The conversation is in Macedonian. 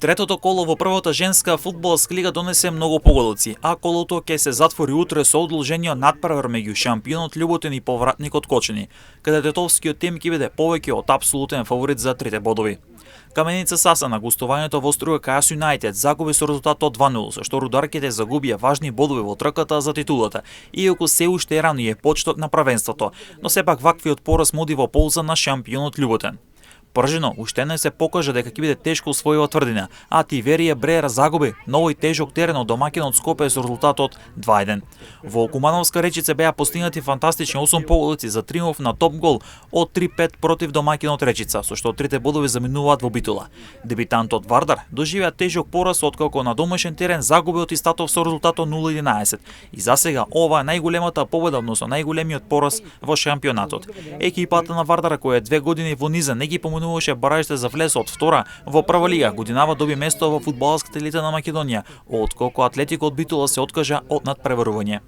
Третото коло во првата женска фудбалска лига донесе многу погодоци, а колото ќе се затвори утре со одолжениот надпревар меѓу шампионот Љуботин и повратникот Кочани, каде тетовскиот тим ќе биде повеќе од апсолутен фаворит за 3 бодови. Каменица Саса на гостувањето во Струја Кајас Юнајтед загуби со резултатот 2:0, со што рударките загубија важни бодови во трката за титулата, иако се уште е рано и е почеток на првенството, но сепак ваквиот пораз моди во полза на шампионот Љуботин. Пржино уште не се покажа дека ќе биде тешко усвојува тврдина, а Тиверија Бреера загуби на овој тежок терен од домакинот Скопје со резултатот 2:1. Во Кумановска Речица беа постигнати фантастични 8 погодици за триумф на топ гол од 3:5 против домакинот Речица, со што 3 бодови заминуваат во Битола. Дебитантот Вардар доживеа тежок пораз откако на домашен терен загуби од Истатов со резултатот 0:11 и засега ова е најголемата победа, односно најголемиот пораз во шампионатот. Екипата на Вардар која 2 години во низа не ги поминуваше баражите за влез од втора во прва лига, годинава доби место во фудбалската елита на Македонија, откако Атлетико од Битола се откажа од надпреварување.